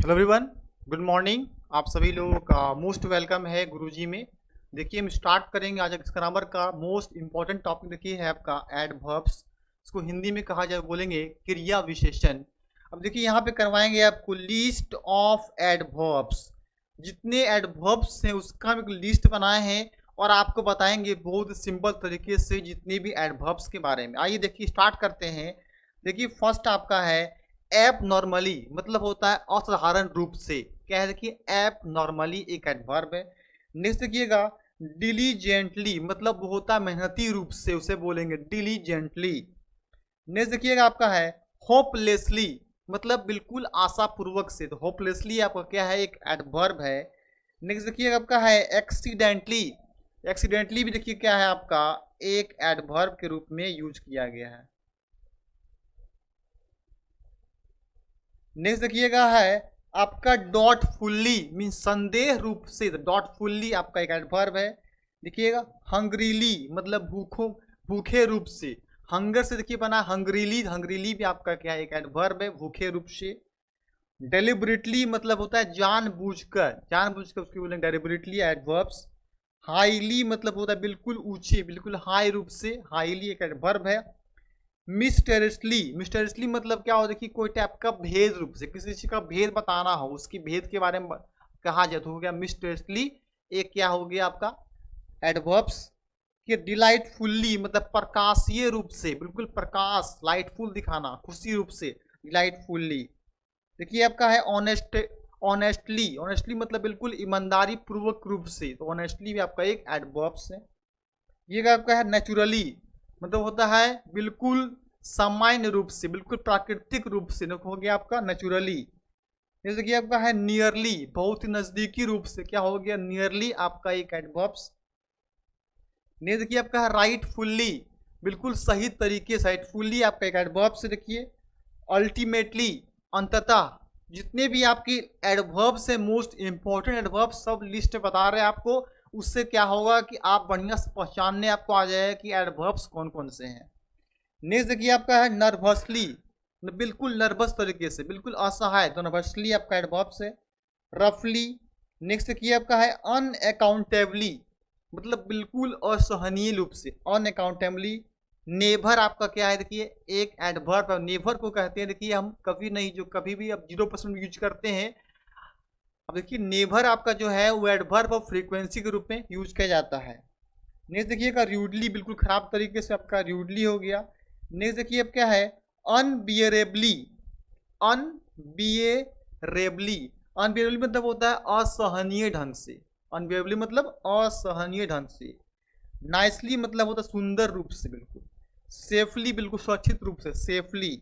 Hello everyone, good morning. आप सभी लोगों का मोस्ट वेलकम है गुरुजी में। देखिए हम स्टार्ट करेंगे आज इस ग्रामर का मोस्ट इंपॉर्टेंट टॉपिक। देखिए है आपका एडवर्ब्स। इसको हिंदी में कहा जाए बोलेंगे क्रिया विशेषण। अब देखिए यहाँ पे करवाएंगे आपको लिस्ट ऑफ एडवर्ब्स। जितने एडवर्ब्स हैं उसका हम एक लिस्ट बनाए हैं और आपको बताएंगे बहुत सिंपल तरीके से जितने भी एडवर्ब्स के बारे में। आइए देखिए स्टार्ट करते हैं। देखिए फर्स्ट आपका है एब नॉर्मली, मतलब होता है असाधारण रूप से। क्या है देखिए, एब नॉर्मली एक एडवर्ब है। नेक्स्ट देखिएगा डिलीजेंटली, मतलब वो होता है मेहनती रूप से, उसे बोलेंगे डिलीजेंटली। नेक्स्ट देखिएगा आपका है होपलेसली, मतलब बिल्कुल आशापूर्वक से। तो होपलेसली आपका क्या है, एक एडवर्ब है। नेक्स्ट देखिएगा आपका है एक्सीडेंटली। एक्सीडेंटली भी देखिए क्या है आपका एक एडवर्ब के रूप में यूज किया गया है। नेक्स्ट देखिएगा है आपका डॉटफुल्ली, मीन संदेह रूप से। डॉटफुल्ली आपका एक एडवर्ब है। देखिएगा हंग्रीली, मतलब भूखे रूप से। हंगर से देखिए बना हंग्रीली, हंग्रीली भी आपका क्या है, एक एडवर्ब है, भूखे रूप से। डेलिबरेटली मतलब होता है जानबूझकर, जानबूझकर उसके बोलेंगे डेलिबरेटली एडवर्ब्स। हाईली मतलब होता है बिल्कुल ऊंचे, बिल्कुल हाई रूप से, हाईली एक एडवर्ब है। मिस्टेरियसली, मिस्टेरियसली मतलब क्या हो, देखिए कोई टाइप का भेद रूप से, किसी चीज का भेद बताना हो, उसकी भेद के बारे में कहा जाए तो हो गया मिस्टेरियसली। एक क्या हो गया आपका एडवर्ब्स। कि डिलाइटफुल्ली मतलब प्रकाशीय रूप से, बिल्कुल प्रकाश, लाइटफुल दिखाना, खुशी रूप से, डिलाइटफुल्ली। देखिए आपका है ऑनेस्ट, ऑनेस्टली, ऑनेस्टली मतलब बिल्कुल ईमानदारी पूर्वक रूप से। तो ऑनेस्टली भी आपका एक एडवर्ब्स है। ये आपका है नेचुरली, मतलब होता है बिल्कुल सामान्य रूप से, बिल्कुल प्राकृतिक रूप से, हो गया आपका नेचुरली। जैसे कि आपका है नियरली, बहुत ही नजदीकी रूप से, क्या हो गया नियरली आपका एक एडवर्ब्स। नहीं देखिए आपका है राइटफुल्ली, बिल्कुल सही तरीके से, राइटफुल्ली आपका एक एडवर्ब्स। देखिए अल्टीमेटली, अंततः। जितने भी आपकी एडवर्ब्स है मोस्ट इंपॉर्टेंट एडवर्ब्स सब लिस्ट बता रहे हैं आपको। उससे क्या होगा कि आप बढ़िया से पहचानने आपको आ जाएगा कि एडवर्ब्स कौन कौन से हैं। नेक्स्ट देखिए आपका है नर्वसली, बिल्कुल नर्वस तरीके से, बिल्कुल असहाय, तो नर्वसली आपका एडवर्ब्स है। रफली। नेक्स्ट देखिए आपका है अनअकाउंटेबली, मतलब बिल्कुल असहनीय रूप से, अनअकाउंटेबली। नेभर आपका क्या है, देखिए एक एडवर्ब है। नेभर को कहते हैं, देखिए हम कभी नहीं, जो कभी भी अब 0% यूज करते हैं। अब देखिए नेभर आपका जो है वो एडवर्ब ऑफ फ्रीक्वेंसी के रूप में यूज किया जाता है। नेक्स्ट देखिएगा र्यूडली, बिल्कुल खराब तरीके से आपका र्यूडली हो गया। नेक्स्ट देखिए अब क्या है अनबियरेबली, अनबियरेबली। अनबियरेबली मतलब होता है असहनीय ढंग से, अनबियरेबली मतलब असहनीय ढंग से। नाइसली मतलब होता है सुंदर रूप से, बिल्कुल। सेफली बिल्कुल सुरक्षित रूप से, सेफली।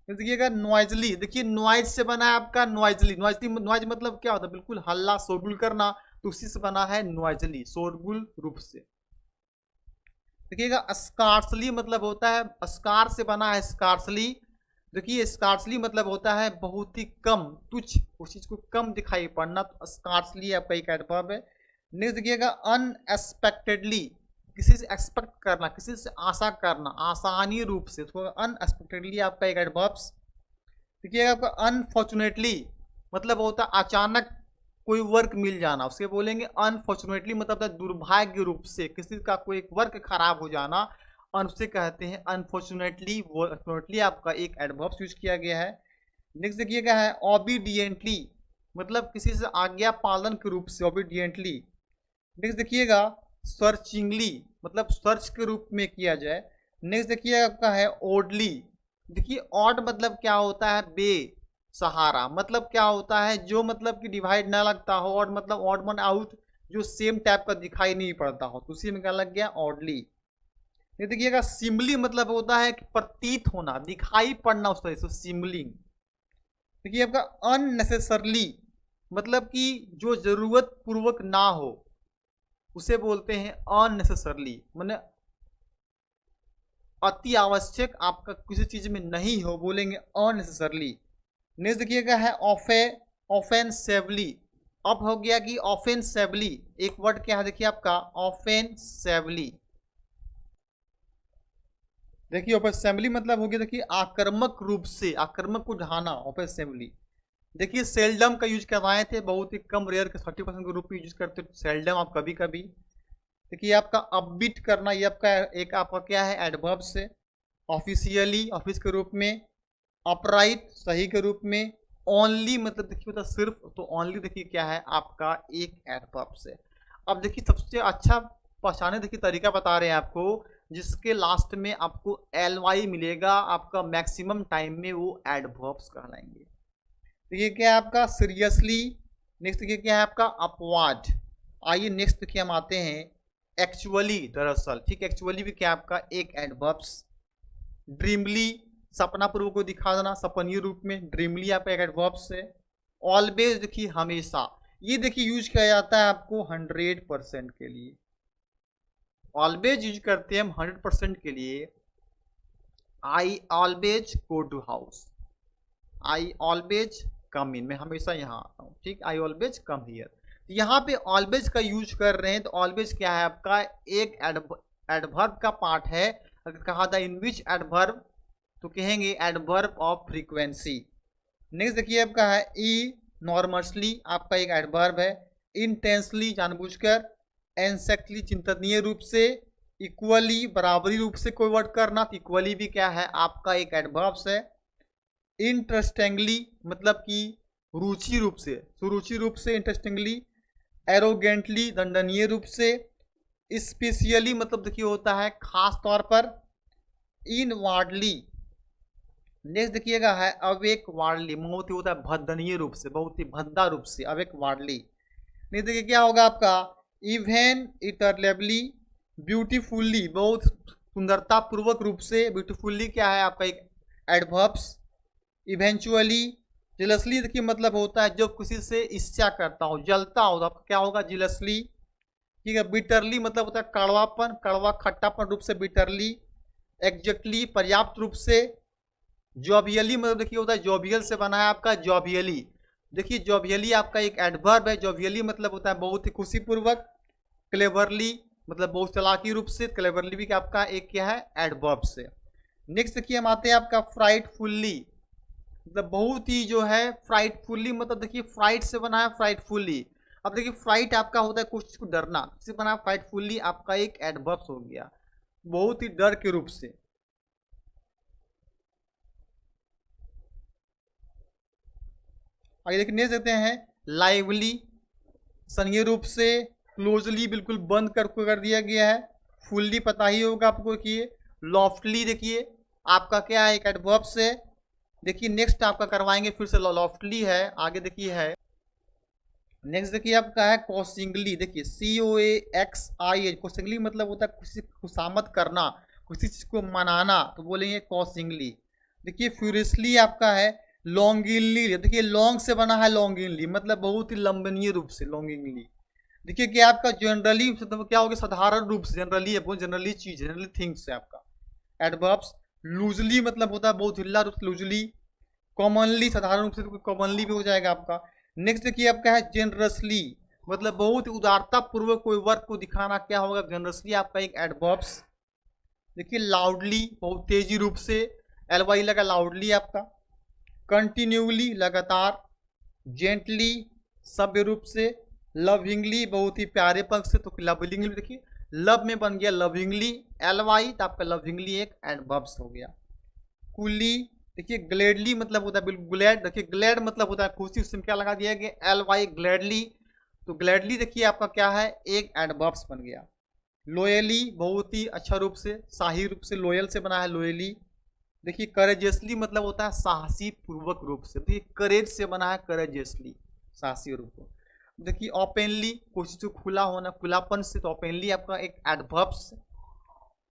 देखिएगा नॉइजली, देखिए नॉइज से बना है आपका नॉइजली। नॉइजली, नॉइज मतलब क्या होता है, बिल्कुल हल्ला शोरगुल करना, तो उसी से बना है नॉइजली, शोरगुल रूप से। देखिएगा स्कार्सली मतलब होता है, स्कार से बना है स्कार्सली। देखिए स्कार्सली मतलब होता है बहुत ही कम, तुच्छ, उस चीज को कम दिखाई पड़ना, तो स्कार्सली आपका एक एडवर्ब है। नेक्स्ट देखिएगा अनएक्सपेक्टेडली, किसी से एक्सपेक्ट करना, किसी से आशा करना, आसानी रूप से, तो अनएक्सपेक्टेडली आपका एक एडवर्ब्स। देखिएगा आपका अनफॉर्चुनेटली मतलब होता है अचानक कोई वर्क मिल जाना, उसके बोलेंगे अनफॉर्चुनेटली, मतलब दुर्भाग्य रूप से किसी का कोई वर्क खराब हो जाना, उसे कहते हैं अनफॉर्चुनेटली। फॉर्चुनेटली आपका एक एडवर्ब यूज किया गया है। नेक्स्ट देखिएगा है ओबीडियंटली, मतलब किसी से आज्ञा पालन के रूप से, ओबीडियंटली। नेक्स्ट देखिएगा सर्चिंगली, मतलब सर्च के रूप में किया जाए। नेक्स्ट देखिए आपका है ओडली। देखिए ऑड मतलब क्या होता है, बे सहारा, मतलब क्या होता है जो मतलब कि डिवाइड ना लगता हो। ऑड मतलब ऑड मन आउट, जो सेम टाइप का दिखाई नहीं पड़ता हो, तो उसी में क्या लग गया ऑडली। ये देखिएगा सिम्बली मतलब होता है कि प्रतीत होना, दिखाई पड़ना उस तरह से, सिम्बलिंग। देखिए आपका अननेसेसरली मतलब कि जो जरूरत पूर्वक ना हो, उसे बोलते हैं अननेसेसरली, मैंने अति आवश्यक आपका किसी चीज में नहीं हो, बोलेंगे अननेसेसरली। नेक्स्ट देखिएगा है ऑफेंसिवली। अब हो गया कि ऑफेंसिवली, एक वर्ड क्या है देखिए आपका ऑफेंसिवली। देखिए ऑफेंसिवली मतलब हो गया देखिए आक्रामक रूप से, आक्रामक को ढाना, ऑफेंसिवली। देखिए सेल्डम का यूज करवाए थे, बहुत ही कम, रेयर के 30% के रूप में यूज करते सेल्डम आप कभी कभी। देखिए आपका अपबीट करना, ये आपका एक आपका क्या है एडवर्ब से। ऑफिशियली ऑफिस के रूप में, अपराइट सही के रूप में, ओनली मतलब देखिए होता सिर्फ, तो ओनली देखिए क्या है आपका एक एडवर्ब से। अब देखिए सबसे अच्छा पहचाने देखिए तरीका बता रहे हैं आपको, जिसके लास्ट में आपको एल वाई मिलेगा, आपका मैक्सिमम टाइम में वो एडवर्ब्स कहलाएंगे। देखिए क्या है आपका सीरियसली, नेक्स्ट देखिए क्या है आपका अपवार्ड। आइए नेक्स्ट देखिए हम आते हैं एक्चुअली, दरअसल, ठीक, एक्चुअली भी क्या आपका एक एडवर्ब्स। ड्रीमली सपना पूर्व को दिखा देना, सपनीय रूप में, ड्रीमली आपका एक एडवर्ब्स है। ऑलवेज देखिए हमेशा, ये देखिए यूज किया जाता है आपको 100% के लिए, ऑलवेज यूज करते हैं हम 100% के लिए। I always go to house, I always come in, मैं हमेशा यहाँ आता हूँ, ठीक, आई ऑलवेज कम हियर। यहाँ पे ऑलवेज का यूज कर रहे हैं, तो ऑलवेज क्या है आपका एक एडवर्ब का पार्ट है। अगर कहा था इन विच एडवर्ब, तो कहेंगे एडवर्ब ऑफ फ्रीक्वेंसी। नेक्स्ट देखिए आपका है ई नॉर्मसली, आपका एक एडवर्ब है। इंटेंसली जानबूझकर, एंसेक्टली चिंतनीय रूप से, इक्वली बराबरी रूप से कोई वर्ड करना, तो इक्वली भी क्या है आपका एक एडवर्ब्स है। इंटरेस्टिंगली मतलब कि रुचि रूप से, सुरुचि रूप से, इंटरेस्टिंगली। एरोगेंटली दंडनीय रूप से। स्पेशली मतलब देखिए होता है खास तौर पर। इनवार्डली, नेक्स्ट देखिएगा है अवेक वार्डली, बहुत ही होता है भद्दनीय रूप से, बहुत ही भद्दा रूप से, अवेक वार्डली। नेक्स्ट देखिए क्या होगा आपका इवेन इटरलेबली, ब्यूटीफुल्ली बहुत सुंदरता पूर्वक रूप से, ब्यूटीफुल्ली क्या है आपका एक एडवर्ब्स। इवेंचुअली, जेलसली देखिए मतलब होता है जब किसी से ईर्ष्या करता हो, जलता हो, तो आपका क्या होगा जेलसली, ठीक है। बिटरली मतलब होता है कड़वापन, कड़वा खट्टापन रूप से बिटरली। एग्जैक्टली पर्याप्त रूप से। जॉबियली मतलब देखिए होता है जॉबियल से बना है आपका जॉबियली, देखिए जॉबियली आपका एक एडवर्ब है। जॉबियली मतलब होता है बहुत ही खुशीपूर्वक। क्लेवरली मतलब बहुत चालाकी रूप से, क्लेवरली भी आपका एक क्या है एडवर्ब से। नेक्स्ट देखिए हम आते हैं आपका फ्राइटफुल्ली, मतलब बहुत ही जो है फ्राइटफुल्ली मतलब देखिए फ्राइट से बना है फ्राइटफुल्ली। अब देखिए फ्राइट आपका होता है कुछ को डरना, इससे बना फ्राइटफुल्ली आपका एक एडवर्ब हो गया, बहुत ही डर के रूप से। आगे देखिए नेक्स्ट देखते हैं लाइवली, सनिय रूप से। क्लोजली बिल्कुल बंद कर दिया गया है। फुल्ली पता ही होगा आपको कि लॉफ्टली देखिए आपका क्या है एक एडवर्ब से। देखिए नेक्स्ट आपका करवाएंगे फिर से, लॉफ्टली है, आगे देखिए है। नेक्स्ट देखिए आपका है कॉसिंगली, देखिए COAXI, कॉसिंगली मतलब होता है किसी खुशामद करना, किसी चीज को मनाना, तो बोलेंगे कॉसिंगली। देखिए फ्यूरियसली आपका है लॉन्गिनली, देखिए लॉन्ग से बना है लॉन्गिनली मतलब बहुत ही लंबनीय रूप से लॉन्गिनली। देखिए क्या आपका जनरली मतलब क्या होगा साधारण रूप से, जनरली है, जनरली चीज, जनरली थिंग्स है आपका एडवर्ब्स। लूजली मतलब होता है बहुत ढिल्ला रूप से लूजली। कॉमनली साधारण रूप से कॉमनली भी हो जाएगा आपका। नेक्स्ट देखिए आपका है जेनरसली, मतलब बहुत ही उदारता पूर्वक कोई वर्क को दिखाना, क्या होगा जेनरसली आपका एक एडवर्ब्स। देखिए लाउडली बहुत तेजी रूप से, LY लगा लाउडली आपका। कंटिन्यूली लगातार। जेंटली सभ्य रूप से। लविंगली बहुत ही प्यारे पक्ष से, तो लविंगली देखिए लव में बन गया लविंगली, LY, तो आपका लविंगली एक एडवर्ब्स हो गया। कूली, देखिए ग्लैडली मतलब होता है बिल्कुल ग्लैड, देखिए ग्लैड मतलब होता है खुशी, उसमें क्या लगा दिया गया LY ग्लैडली, तो ग्लैडली देखिए आपका क्या है एक एडवर्ब्स बन गया। लोयली बहुत ही अच्छा रूप से, शाही रूप से, लोयल से बना है लोयली। देखिए करेजियसली मतलब होता है साहसी पूर्वक रूप से, देखिए करेज से बना है करेजियसली, साहसी रूप। देखिए ओपनली कोशिश से खुला होना, खुलापन से, तो ओपनली आपका एक एडवर्ब्स।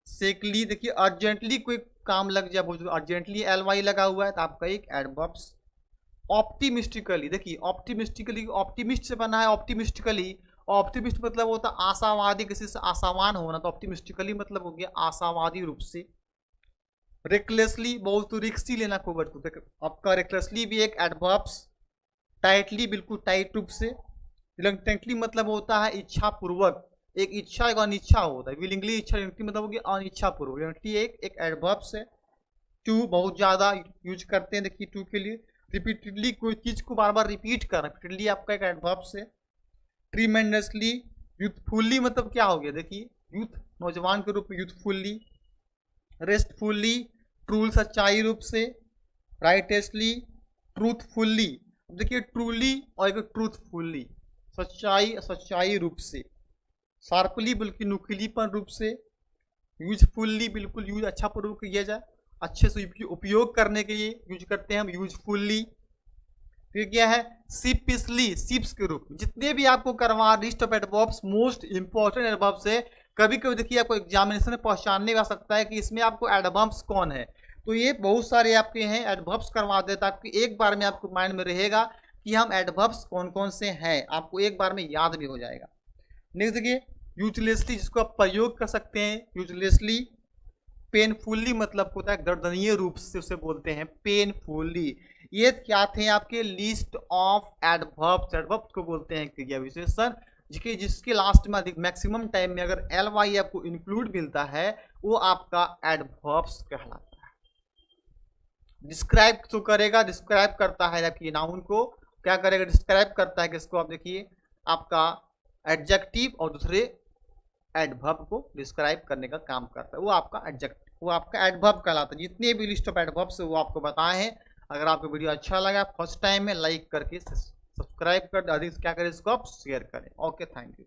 सेकली देखिए अर्जेंटली कोई काम लग जाए, बहुत अर्जेंटली LY लगा हुआ है, तो आपका एक एडवर्ब्स। ऑप्टिमिस्टिकली, देखिए ऑप्टिमिस्टिकली ऑप्टिमिस्ट से बना है ऑप्टिमिस्टिकली, ऑप्टिमिस्ट मतलब होता है आशावादी, किसी से आशावान होना, तो ऑप्टिमिस्टिकली मतलब हो गया आशावादी रूप से। रेकलेसली बहुत रिक्सी लेना कोई वर्ड को, आपका रेकलेसली भी एक एडवर्ब्स। टाइटली बिल्कुल टाइट रूप से। रिलक्टेंटली मतलब होता है इच्छा पूर्वक, एक इच्छा एक अनिच्छा होता है, विलिंगली इच्छा मतलब होगी अनिच्छा पूर्वक, एक एडवर्ब्स है। टू बहुत ज्यादा यूज करते हैं देखिए टू के लिए। रिपीटेडली कोई चीज को बार बार रिपीट करना, रिपीटेडली आपका एक एडवर्ब्स है। ट्रीमेंडसली, यूथफुली मतलब क्या हो गया, देखिए यूथ नौजवान के रूप में यूथफुली। रेस्टफुली ट्रूल सच्चाई रूप से। राइटेसली, ट्रूथफुली, देखिए ट्रूली और एक ट्रूथफुली सच्चाई रूप से। शार्पली बल्कि नुकीलीपन रूप से। यूजफुल्ली बिल्कुल यूज अच्छा प्रयोग किया जाए, अच्छे से उपयोग करने के लिए यूज करते हैं हम यूजफुल्ली। फिर क्या है शिपिसली, शिप्स के रूप में। जितने भी आपको करवा list of adverbs most important adverbs है, कभी कभी देखिए आपको एग्जामिनेशन में पहचानने में आ सकता है कि इसमें आपको एडवर्ब्स कौन है, तो ये बहुत सारे आपके हैं एडवर्ब्स करवा देता है, आपकी एक बार में आपको माइंड में रहेगा कि हम एडवर्ब्स कौन कौन से हैं, आपको एक बार में याद भी हो जाएगा। नेक्स्ट देखिए यूजलेसली, जिसको आप प्रयोग कर सकते हैं यूजलेसली। पेनफुल्ली मतलब होता है दर्दनीय रूप से उसे बोलते हैं पेनफुल्ली। ये क्या थे आपके लिस्ट ऑफ एडवर्ब्स, एडवर्ब्स को बोलते हैं क्रिया विशेषण, जिसके लास्ट में अधिक मैक्सिमम टाइम में अगर एल वाई आपको इंक्लूड मिलता है वो आपका एडवर्ब्स कहलाता है। डिस्क्राइब तो करेगा, डिस्क्राइब करता है आपकी नाउन को, क्या करेगा डिस्क्राइब करता है किसको, आप देखिए आपका एडजेक्टिव और दूसरे एडवर्ब को डिस्क्राइब करने का काम करता है, वो आपका एडजेक्टिव, वो आपका एडवर्ब कहलाता है। जितने भी लिस्ट ऑफ एडवर्ब्स है वो आपको बताए हैं। अगर आपको वीडियो अच्छा लगा फर्स्ट टाइम में लाइक करके सब्सक्राइब कर, अधिक क्या करें इसको आप शेयर करें। Okay, thank you.